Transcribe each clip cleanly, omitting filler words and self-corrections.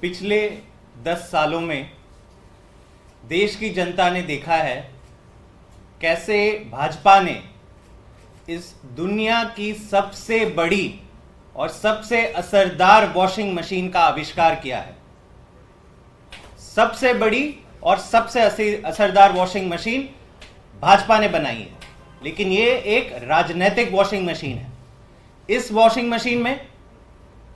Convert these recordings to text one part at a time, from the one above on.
पिछले 10 सालों में देश की जनता ने देखा है कैसे भाजपा ने इस दुनिया की सबसे बड़ी और सबसे असरदार वॉशिंग मशीन का आविष्कार किया है। सबसे बड़ी और सबसे असरदार वॉशिंग मशीन भाजपा ने बनाई है, लेकिन ये एक राजनीतिक वॉशिंग मशीन है। इस वॉशिंग मशीन में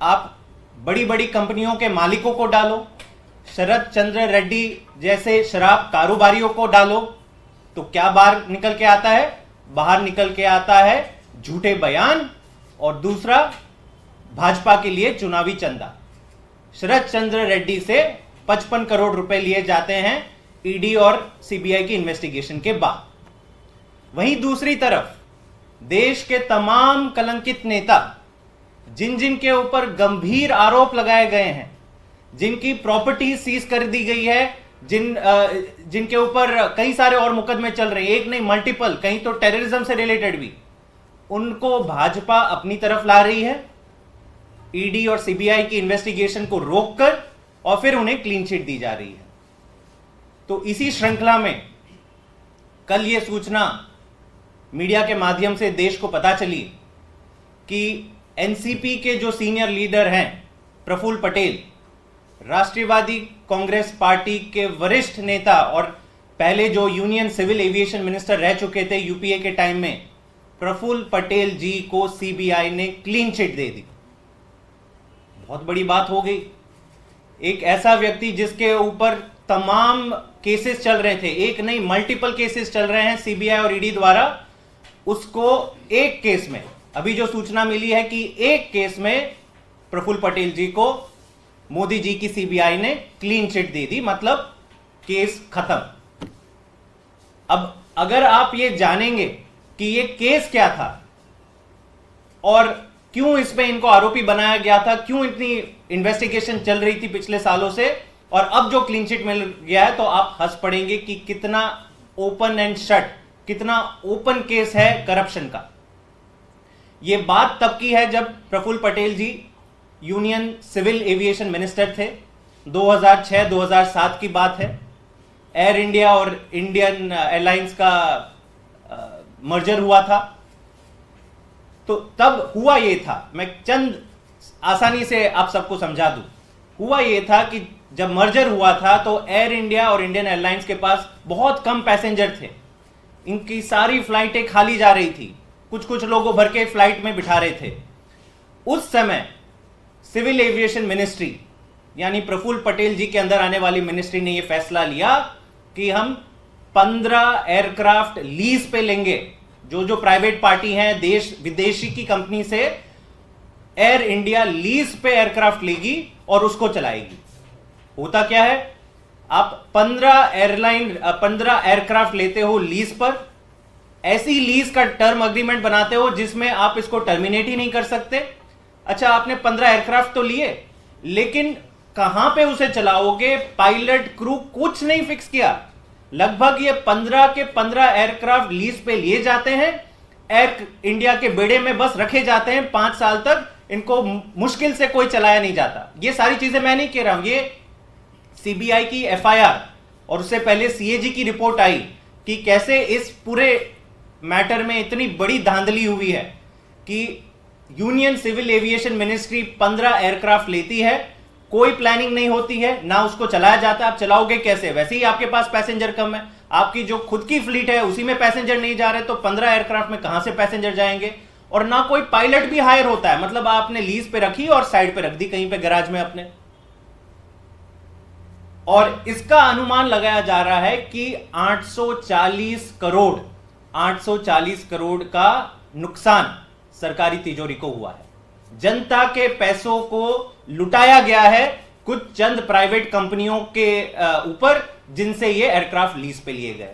आप बड़ी बड़ी कंपनियों के मालिकों को डालो, शरद चंद्र रेड्डी जैसे शराब कारोबारियों को डालो, तो क्या बाहर निकल के आता है? बाहर निकल के आता है झूठे बयान और दूसरा भाजपा के लिए चुनावी चंदा। शरद चंद्र रेड्डी से 55 करोड़ रुपए लिए जाते हैं ईडी और सीबीआई की इन्वेस्टिगेशन के बाद। वहीं दूसरी तरफ देश के तमाम कलंकित नेता, जिन जिन के ऊपर गंभीर आरोप लगाए गए हैं, जिनकी प्रॉपर्टी सीज कर दी गई है, जिनके ऊपर कई सारे और मुकदमे चल रहे हैं, एक नहीं मल्टीपल, कहीं तो टेररिज्म से रिलेटेड भी, उनको भाजपा अपनी तरफ ला रही है ईडी और सीबीआई की इन्वेस्टिगेशन को रोककर, और फिर उन्हें क्लीन चिट दी जा रही है। तो इसी श्रृंखला में कल यह सूचना मीडिया के माध्यम से देश को पता चली कि एनसीपी के जो सीनियर लीडर हैं प्रफुल्ल पटेल, राष्ट्रवादी कांग्रेस पार्टी के वरिष्ठ नेता और पहले जो यूनियन सिविल एविएशन मिनिस्टर रह चुके थे यूपीए के टाइम में, प्रफुल्ल पटेल जी को सीबीआई ने क्लीन चिट दे दी। बहुत बड़ी बात हो गई। एक ऐसा व्यक्ति जिसके ऊपर तमाम केसेस चल रहे थे, एक नहीं मल्टीपल केसेस चल रहे हैं सीबीआई और ईडी द्वारा, उसको एक केस में, अभी जो सूचना मिली है कि एक केस में प्रफुल्ल पटेल जी को मोदी जी की सीबीआई ने क्लीन चिट दे दी, मतलब केस खत्म। अब अगर आप ये जानेंगे कि ये केस क्या था और क्यों इसमें इनको आरोपी बनाया गया था, क्यों इतनी इन्वेस्टिगेशन चल रही थी पिछले सालों से, और अब जो क्लीन चिट मिल गया है, तो आप हंस पड़ेंगे कि कितना ओपन एंड शट, कितना ओपन केस है करप्शन का। यह बात तब की है जब प्रफुल्ल पटेल जी यूनियन सिविल एविएशन मिनिस्टर थे। 2006-2007 की बात है। एयर इंडिया और इंडियन एयरलाइंस का मर्जर हुआ था। तो तब हुआ ये था, मैं चंद आसानी से आप सबको समझा दूं, हुआ ये था कि जब मर्जर हुआ था तो एयर इंडिया और इंडियन एयरलाइंस के पास बहुत कम पैसेंजर थे। इनकी सारी फ्लाइटें खाली जा रही थी, कुछ कुछ लोगों भर के फ्लाइट में बिठा रहे थे। उस समय सिविल एविएशन मिनिस्ट्री यानी प्रफुल्ल पटेल जी के अंदर आने वाली मिनिस्ट्री ने यह फैसला लिया कि हम 15 एयरक्राफ्ट लीज पे लेंगे। जो प्राइवेट पार्टी हैं देश विदेशी की कंपनी से एयर इंडिया लीज पे एयरक्राफ्ट लेगी और उसको चलाएगी। होता क्या है, आप 15 एयरक्राफ्ट लेते हो लीज पर, ऐसी लीज का टर्म अग्रीमेंट बनाते हो जिसमें आप इसको टर्मिनेट ही नहीं कर सकते। अच्छा, आपने 15 एयरक्राफ्ट तो लिए, लेकिन कहां पे उसे चलाओगे, पायलट क्रू कुछ नहीं फिक्स किया। लगभग ये 15 के 15 एयरक्राफ्ट लीज पे लिए जाते हैं, एयर इंडिया के बेड़े में बस रखे जाते हैं 5 साल तक, इनको मुश्किल से कोई चलाया नहीं जाता। ये सारी चीजें मैं नहीं कह रहा हूं, ये सीबीआई की एफआईआर और उससे पहले सीएजी की रिपोर्ट आई कि कैसे इस पूरे मैटर में इतनी बड़ी धांधली हुई है कि union civil aviation ministry 15 aircraft लेती है, कोई प्लानिंग नहीं होती है, ना उसको चलाया जाता। आप चलाओगे कैसे? वैसे ही आपके पास पैसेंजर कम है, आपकी जो खुद की फ्लीट है उसी में पैसेंजर नहीं जा रहे, तो 15 एयरक्राफ्ट में कहां से पैसेंजर जाएंगे? और ना कोई पायलट भी हायर होता है, मतलब आपने लीज पे रखी और साइड पे रख दी कहीं पे गैराज में अपने। और इसका अनुमान लगाया जा रहा है कि 840 करोड़ का नुकसान सरकारी तिजोरी को हुआ है। जनता के पैसों को लुटाया गया है कुछ चंद प्राइवेट कंपनियों के ऊपर, जिनसे ये एयरक्राफ्ट लीज पे लिए गए।